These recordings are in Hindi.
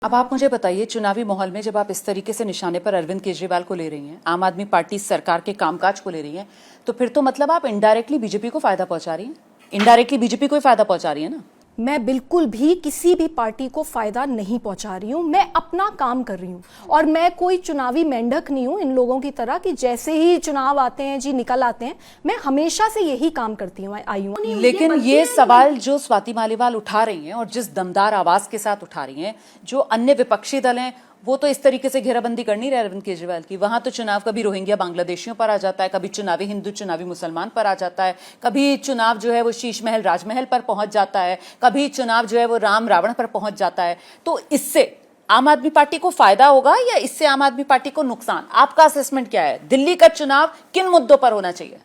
अब आप मुझे बताइए, चुनावी माहौल में जब आप इस तरीके से निशाने पर अरविंद केजरीवाल को ले रही हैं, आम आदमी पार्टी सरकार के कामकाज को ले रही हैं, तो फिर तो मतलब आप इनडायरेक्टली बीजेपी को फायदा पहुंचा रही हैं। इनडायरेक्टली बीजेपी को ही फायदा पहुंचा रही है ना। मैं बिल्कुल भी किसी भी पार्टी को फायदा नहीं पहुंचा रही हूं। मैं अपना काम कर रही हूं और मैं कोई चुनावी मेंढक नहीं हूं इन लोगों की तरह कि जैसे ही चुनाव आते हैं जी निकल आते हैं। मैं हमेशा से यही काम करती हूं, आई हूं। लेकिन ये सवाल जो स्वाति मालीवाल उठा रही हैं और जिस दमदार आवाज के साथ उठा रही हैं, जो अन्य विपक्षी दल हैं वो तो इस तरीके से घेराबंदी कर नहीं रहे अरविंद केजरीवाल की। वहां तो चुनाव कभी रोहिंग्या बांग्लादेशियों पर आ जाता है, कभी चुनावी हिंदू चुनावी मुसलमान पर आ जाता है, कभी चुनाव जो है वो शीश महल राजमहल पर पहुंच जाता है, कभी चुनाव जो है वो राम रावण पर पहुंच जाता है। तो इससे आम आदमी पार्टी को फायदा होगा या इससे आम आदमी पार्टी को नुकसान? आपका असेसमेंट क्या है? दिल्ली का चुनाव किन मुद्दों पर होना चाहिए?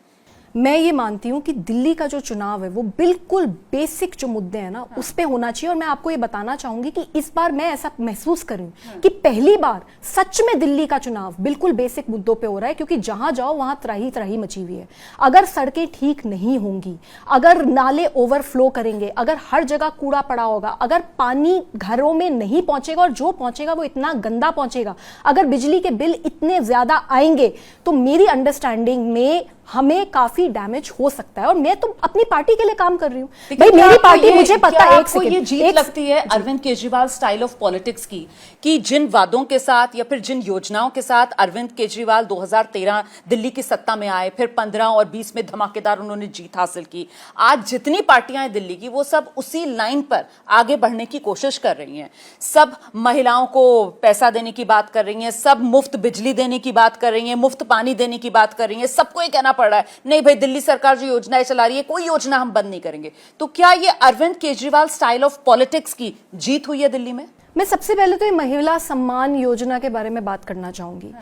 मैं ये मानती हूं कि दिल्ली का जो चुनाव है वो बिल्कुल बेसिक जो मुद्दे हैं ना उस पे होना चाहिए। और मैं आपको ये बताना चाहूंगी कि इस बार मैं ऐसा महसूस कर रही हूं कि पहली बार सच में दिल्ली का चुनाव बिल्कुल बेसिक मुद्दों पे हो रहा है, क्योंकि जहां जाओ वहां त्राही त्राही मची हुई है। अगर सड़कें ठीक नहीं होंगी, अगर नाले ओवरफ्लो करेंगे, अगर हर जगह कूड़ा पड़ा होगा, अगर पानी घरों में नहीं पहुंचेगा और जो पहुंचेगा वो इतना गंदा पहुंचेगा, अगर बिजली के बिल इतने ज्यादा आएंगे, तो मेरी अंडरस्टैंडिंग में हमें काफी डैमेज हो सकता है। और मैं तो अपनी पार्टी के लिए काम कर रही हूं भाई, मेरी पार्टी, मुझे पता है। एक सेकंड, ये जीत लगती है Arvind Kejriwal style of politics की कि जिन वादों के साथ या फिर जिन योजनाओं के साथ अरविंद केजरीवाल 2013 दिल्ली की सत्ता में आए, फिर 15 और 20 में धमाकेदार उन्होंने जीत हासिल की। आज जितनी पार्टियां हैं दिल्ली की वो सब उसी लाइन पर आगे बढ़ने की कोशिश कर रही हैं। सब महिलाओं को पैसा देने की बात कर रही हैं, सब मुफ्त बिजली देने की बात कर रही हैं, मुफ्त पानी देने की बात कर रही हैं। सबको ये कहना पड़ रहा है नहीं भाई, दिल्ली सरकार जो योजनाएं चला रही है कोई योजना हम बंद नहीं करेंगे। तो क्या ये Arvind Kejriwal style of politics की जीत हुई है दिल्ली में? मैं सबसे पहले तो ये महिला सम्मान योजना के बारे में बात करना चाहूंगी।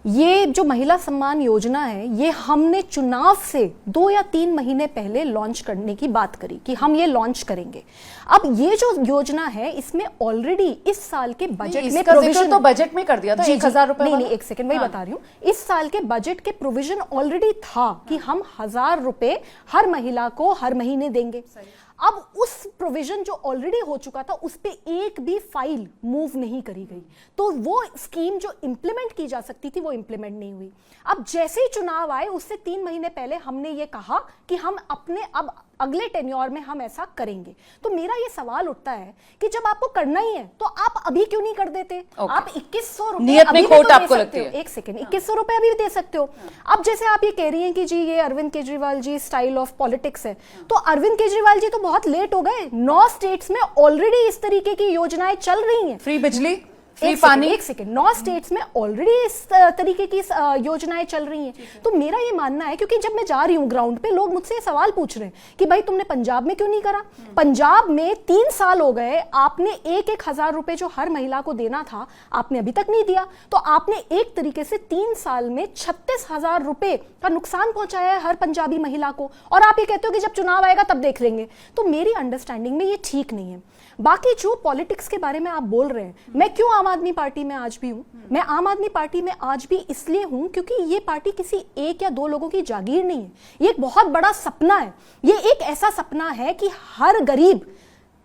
ये जो महिला सम्मान योजना है ये हमने चुनाव से 2 या 3 महीने पहले लॉन्च करने की बात करी कि हम ये लॉन्च करेंगे। अब ये जो योजना है इसमें ऑलरेडी इस साल के बजट में प्रोविजन तो बजट में कर दिया था 1000 रुपए। नहीं, एक सेकंड, वही बता रही हूँ। इस साल के बजट के प्रोविजन ऑलरेडी था कि हम 1000 रुपए हर महिला को हर महीने देंगे। अब उस प्रोविजन जो ऑलरेडी हो चुका था उस पे एक भी फाइल मूव नहीं करी गई, तो वो स्कीम जो इंप्लीमेंट की जा सकती थी वो इंप्लीमेंट नहीं हुई। अब जैसे ही चुनाव आए उससे 3 महीने पहले हमने ये कहा कि हम अपने अब अगले टेन्योर में हम ऐसा करेंगे। तो मेरा ये सवाल उठता है कि जब आपको करना ही है तो आप अभी क्यों नहीं कर देते? आप 2100 रुपए अभी भी तो आपको लगती है। एक सेकंड, 2100 रुपए अभी भी दे सकते हो। अब जैसे आप ये कह रही हैं कि जी ये Arvind Kejriwal ji style of politics है, तो अरविंद केजरीवाल जी तो बहुत लेट हो गए। 9 स्टेट्स में ऑलरेडी इस तरीके की योजनाएं चल रही हैं। फ्री बिजली, फ्री पानी। एक सेकंड, 9 स्टेट्स में ऑलरेडी इस तरीके की योजनाएं चल रही हैं। तो मेरा ये मानना है, क्योंकि जब मैं जा रही हूँ ग्राउंड पे लोग मुझसे सवाल पूछ रहे हैं कि भाई तुमने पंजाब में क्यों नहीं करा? पंजाब में 3 साल हो गए, आपने 1-1 हजार रुपए जो हर महिला को देना था आपने अभी तक नहीं दिया। तो आपने एक तरीके से 3 साल में 36,000 रुपए का नुकसान पहुंचाया है हर पंजाबी महिला को, और आप ये कहते हो कि जब चुनाव आएगा तब देख लेंगे। तो मेरी अंडरस्टैंडिंग में ये ठीक नहीं है। बाकी जो पॉलिटिक्स के बारे में आप बोल रहे हैं, मैं क्यों आम आदमी पार्टी में आज भी हूं? मैं आम आदमी पार्टी में आज भी इसलिए हूं क्योंकि ये पार्टी किसी 1 या 2 लोगों की जागीर नहीं है। ये एक बहुत बड़ा सपना है। ये एक ऐसा सपना है कि हर गरीब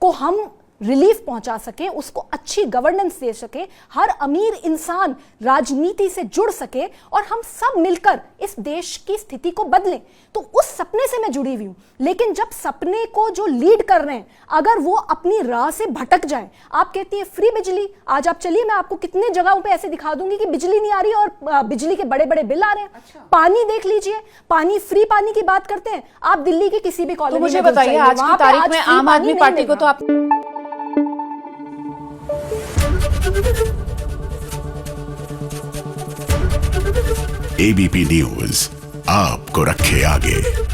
को हम रिलीफ पहुंचा सके, उसको अच्छी गवर्नेंस दे सके, हर अमीर इंसान राजनीति से जुड़ सके और हम सब मिलकर इस देश की स्थिति को बदलें। तो उस सपने से मैं जुड़ी हुई हूं। लेकिन जब सपने को जो लीड कर रहे हैं अगर वो अपनी राह से भटक जाए, आप कहती है फ्री बिजली, आज आप चलिए मैं आपको कितने जगहों पे ऐसे दिखा दूंगी कि बिजली नहीं आ रही और बिजली के बड़े बड़े बिल आ रहे हैं। अच्छा। पानी देख लीजिए, पानी, फ्री पानी की बात करते हैं आप दिल्ली की किसी भी कॉलोनी में। मुझे बताइए आज की तारीख में आम आदमी पार्टी को तो आप एबीपी न्यूज आपको रखे आगे।